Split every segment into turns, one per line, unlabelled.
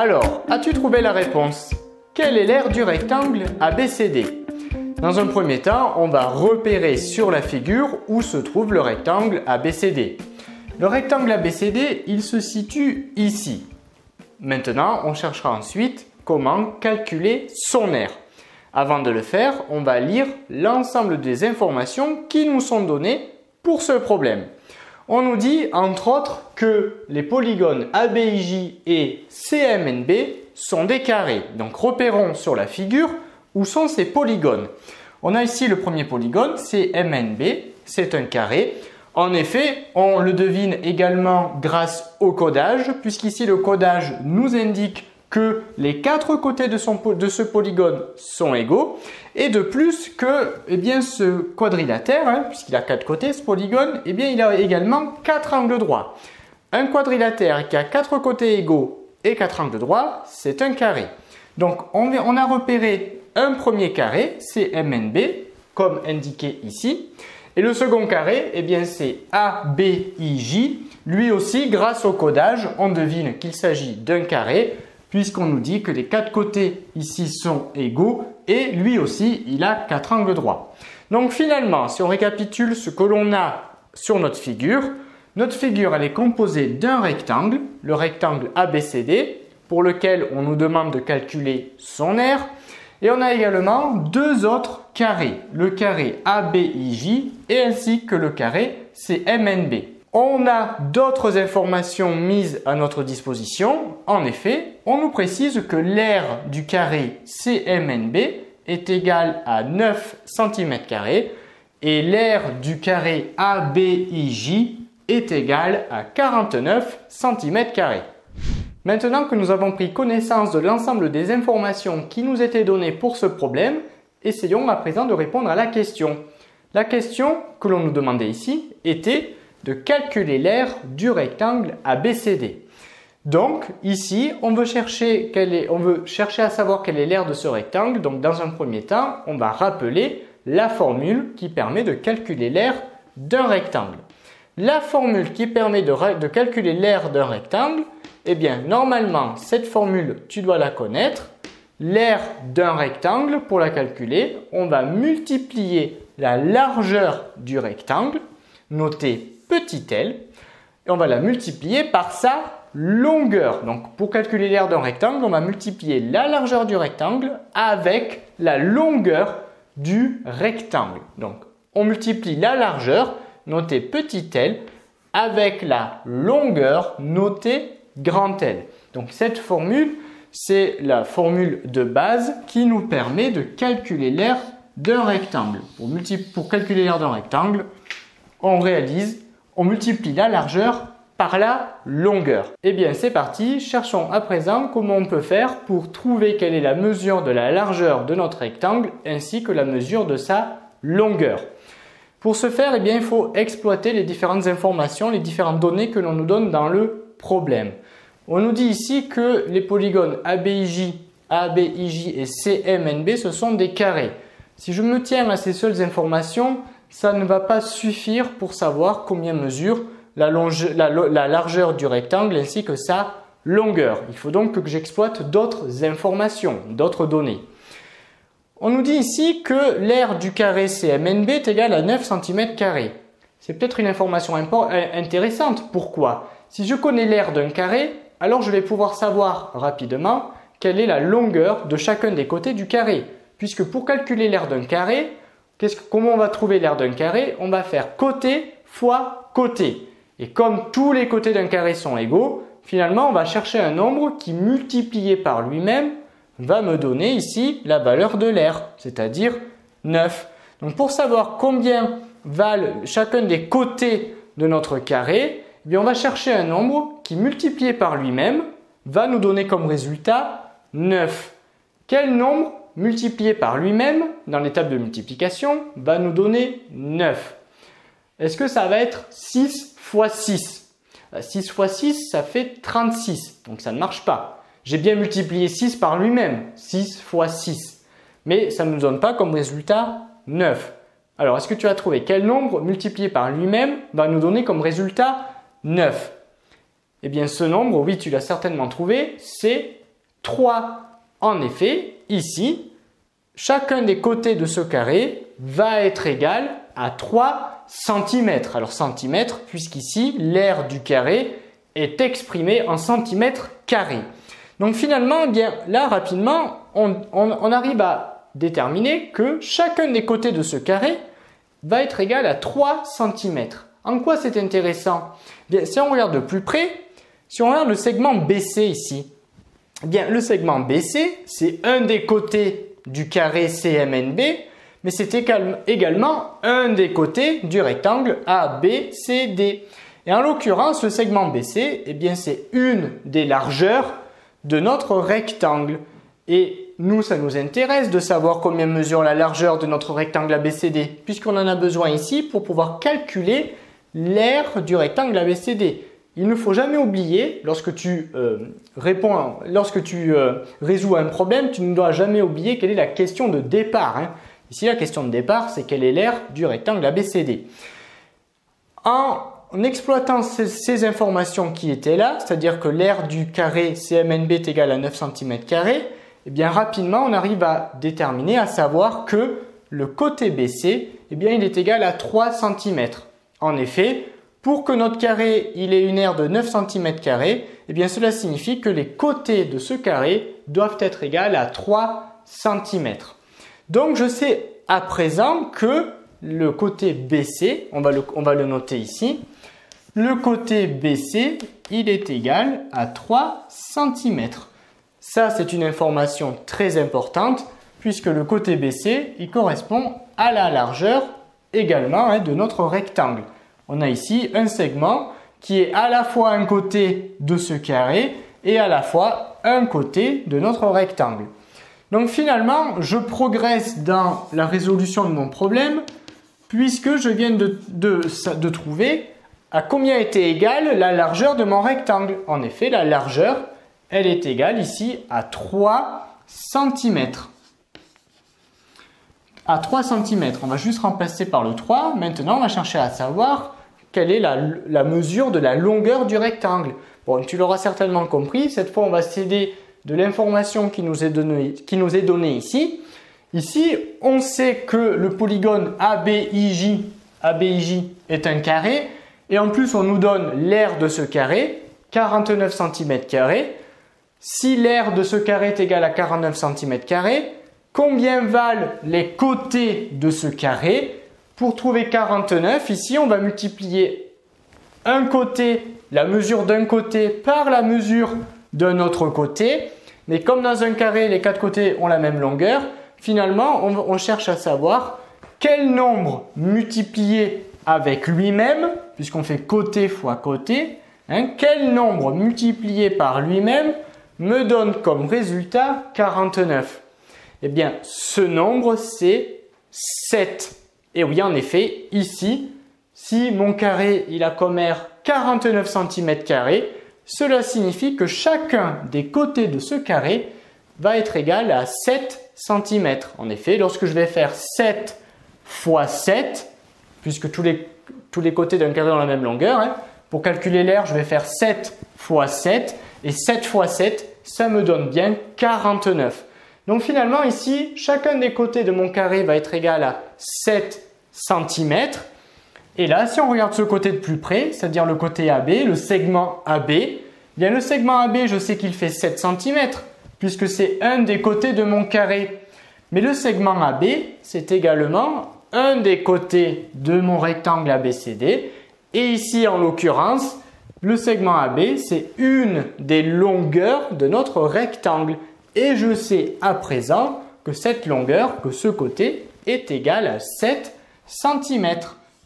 Alors, as-tu trouvé la réponse? Quelle est l'aire du rectangle ABCD? Dans un premier temps, on va repérer sur la figure où se trouve le rectangle ABCD. Le rectangle ABCD, il se situe ici. Maintenant, on cherchera ensuite comment calculer son aire. Avant de le faire, on va lire l'ensemble des informations qui nous sont données pour ce problème. On nous dit entre autres que les polygones ABIJ et CMNB sont des carrés. Donc repérons sur la figure où sont ces polygones. On a ici le premier polygone, CMNB, c'est un carré. En effet, on le devine également grâce au codage, puisqu'ici le codage nous indique que les quatre côtés de ce polygone sont égaux et de plus que ce quadrilatère, puisqu'il a quatre côtés ce polygone, il a également quatre angles droits. Un quadrilatère qui a quatre côtés égaux et quatre angles droits, c'est un carré. Donc on a repéré un premier carré, CMNB, comme indiqué ici. Et le second carré, c'est ABIJ. Lui aussi, grâce au codage, on devine qu'il s'agit d'un carré, puisqu'on nous dit que les quatre côtés ici sont égaux et lui aussi, il a quatre angles droits. Donc finalement, si on récapitule ce que l'on a sur notre figure elle est composée d'un rectangle, le rectangle ABCD, pour lequel on nous demande de calculer son aire. Et on a également deux autres carrés, le carré ABIJ et ainsi que le carré CMNB. On a d'autres informations mises à notre disposition. En effet, on nous précise que l'aire du carré CMNB est égale à 9 cm² et l'aire du carré ABIJ est égale à 49 cm². Maintenant que nous avons pris connaissance de l'ensemble des informations qui nous étaient données pour ce problème, essayons à présent de répondre à la question. La question que l'on nous demandait ici était de calculer l'aire du rectangle ABCD. Donc ici, on veut chercher à savoir quelle est l'aire de ce rectangle. Donc dans un premier temps, on va rappeler la formule qui permet de calculer l'aire d'un rectangle. La formule qui permet de calculer l'aire d'un rectangle, normalement, cette formule, tu dois la connaître. L'aire d'un rectangle, pour la calculer, on va multiplier la largeur du rectangle, notée petit l, et on va la multiplier par sa longueur. Donc pour calculer l'aire d'un rectangle, on va multiplier la largeur du rectangle avec la longueur du rectangle. Donc on multiplie la largeur, notée petit l, avec la longueur, notée grand L. Donc cette formule, c'est la formule de base qui nous permet de calculer l'aire d'un rectangle. Pour calculer l'aire d'un rectangle, on multiplie la largeur par la longueur. C'est parti, cherchons à présent comment on peut faire pour trouver quelle est la mesure de la largeur de notre rectangle ainsi que la mesure de sa longueur. Pour ce faire, il faut exploiter les différentes informations, les différentes données que l'on nous donne dans le problème. On nous dit ici que les polygones ABIJ et CMNB, ce sont des carrés. Si je me tiens à ces seules informations, ça ne va pas suffire pour savoir combien mesure la largeur du rectangle ainsi que sa longueur. Il faut donc que j'exploite d'autres informations, d'autres données. On nous dit ici que l'aire du carré CMNB est égale à 9 cm². C'est peut-être une information intéressante. Pourquoi? Si je connais l'aire d'un carré, alors je vais pouvoir savoir rapidement quelle est la longueur de chacun des côtés du carré. Puisque pour calculer l'aire d'un carré, comment on va trouver l'aire d'un carré? On va faire côté fois côté. Et comme tous les côtés d'un carré sont égaux, finalement on va chercher un nombre qui multiplié par lui-même va me donner ici la valeur de l'aire, c'est-à-dire 9. Donc pour savoir combien valent chacun des côtés de notre carré, on va chercher un nombre qui multiplié par lui-même va nous donner comme résultat 9. Quel nombre multiplié par lui-même dans l'étape de multiplication va nous donner 9? Est-ce que ça va être 6 fois 6? 6 fois 6, ça fait 36, donc ça ne marche pas. J'ai bien multiplié 6 par lui-même, 6 fois 6. Mais ça ne nous donne pas comme résultat 9. Alors, est-ce que tu as trouvé quel nombre multiplié par lui-même va nous donner comme résultat 9? Ce nombre, oui, tu l'as certainement trouvé, c'est 3. En effet, ici, chacun des côtés de ce carré va être égal à 3 cm. Alors centimètres, puisqu'ici, l'aire du carré est exprimée en centimètres carrés. Donc finalement, bien, là rapidement, on arrive à déterminer que chacun des côtés de ce carré va être égal à 3 cm. En quoi c'est intéressant? Bien, si on regarde de plus près, si on regarde le segment BC ici, bien, le segment BC, c'est un des côtés du carré CMNB, mais c'est également un des côtés du rectangle ABCD. Et en l'occurrence, le segment BC, eh bien, c'est une des largeurs de notre rectangle. Et nous, ça nous intéresse de savoir combien mesure la largeur de notre rectangle ABCD, puisqu'on en a besoin ici pour pouvoir calculer l'aire du rectangle ABCD. Il ne faut jamais oublier, lorsque tu résous un problème, tu ne dois jamais oublier quelle est la question de départ. Ici, la question de départ, c'est quelle est l'aire du rectangle ABCD. En exploitant ces informations qui étaient là, c'est-à-dire que l'aire du carré CMNB est égale à 9 cm², eh bien rapidement, on arrive à déterminer, à savoir que le côté BC, eh bien, il est égal à 3 cm. En effet, pour que notre carré il ait une aire de 9 cm², eh bien, cela signifie que les côtés de ce carré doivent être égaux à 3 cm. Donc, je sais à présent que le côté BC, on va le noter ici, le côté BC, il est égal à 3 cm. Ça, c'est une information très importante puisque le côté BC, il correspond à la largeur également de notre rectangle. On a ici un segment qui est à la fois un côté de ce carré et à la fois un côté de notre rectangle. Donc finalement, je progresse dans la résolution de mon problème puisque je viens de trouver à combien était égale la largeur de mon rectangle. En effet, la largeur, elle est égale ici à 3 cm. À 3 cm, on va juste remplacer par le 3. Maintenant, on va chercher à savoir quelle est la mesure de la longueur du rectangle. Bon, tu l'auras certainement compris, cette fois on va s'aider de l'information qui nous est donnée ici. Ici, on sait que le polygone ABIJ est un carré et en plus on nous donne l'aire de ce carré, 49 cm². Si l'aire de ce carré est égale à 49 cm², combien valent les côtés de ce carré? Pour trouver 49, ici on va multiplier un côté, la mesure d'un côté par la mesure d'un autre côté. Mais comme dans un carré, les quatre côtés ont la même longueur, finalement on cherche à savoir quel nombre multiplié avec lui-même, puisqu'on fait côté fois côté, quel nombre multiplié par lui-même me donne comme résultat 49. Eh bien, ce nombre, c'est 7. Et oui, en effet, ici, si mon carré il a comme aire 49 cm², cela signifie que chacun des côtés de ce carré va être égal à 7 cm. En effet, lorsque je vais faire 7 fois 7, puisque tous les côtés d'un carré ont la même longueur, pour calculer l'aire, je vais faire 7 fois 7, et 7 fois 7, ça me donne bien 49. Donc finalement ici, chacun des côtés de mon carré va être égal à 7 cm. Et là, si on regarde ce côté de plus près, c'est-à-dire le côté AB, le segment AB, bien le segment AB, je sais qu'il fait 7 cm, puisque c'est un des côtés de mon carré. Mais le segment AB, c'est également un des côtés de mon rectangle ABCD. Et ici, en l'occurrence, le segment AB, c'est une des longueurs de notre rectangle. Et je sais à présent que cette longueur, que ce côté, est égal à 7 cm.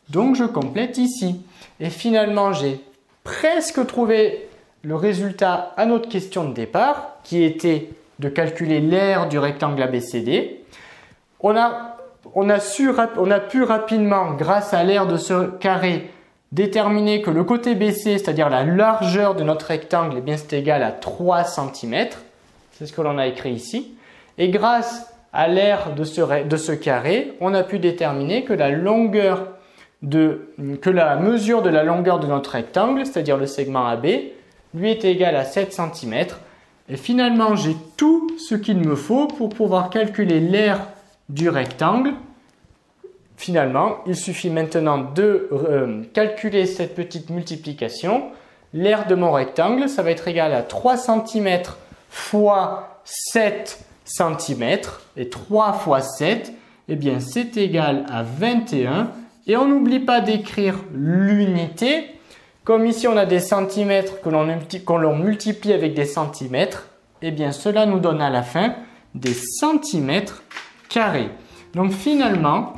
Donc je complète ici. Et finalement, j'ai presque trouvé le résultat à notre question de départ, qui était de calculer l'aire du rectangle ABCD. On a pu rapidement, grâce à l'aire de ce carré, déterminer que le côté BC, c'est-à-dire la largeur de notre rectangle, eh bien c'est égal à 3 cm. C'est ce que l'on a écrit ici. Et grâce à l'aire de ce carré, on a pu déterminer que la mesure de la longueur de notre rectangle, c'est-à-dire le segment AB, lui est égale à 7 cm. Et finalement, j'ai tout ce qu'il me faut pour pouvoir calculer l'aire du rectangle. Finalement, il suffit maintenant de calculer cette petite multiplication. L'aire de mon rectangle, ça va être égal à 3 cm fois 7 cm. Et 3 fois 7, eh bien, c'est égal à 21. Et on n'oublie pas d'écrire l'unité. Comme ici, on a des centimètres que l'on multiplie avec des centimètres, eh bien, cela nous donne à la fin des centimètres carrés. Donc finalement,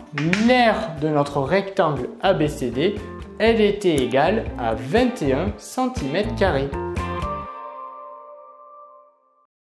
l'aire de notre rectangle ABCD, elle était égale à 21 cm².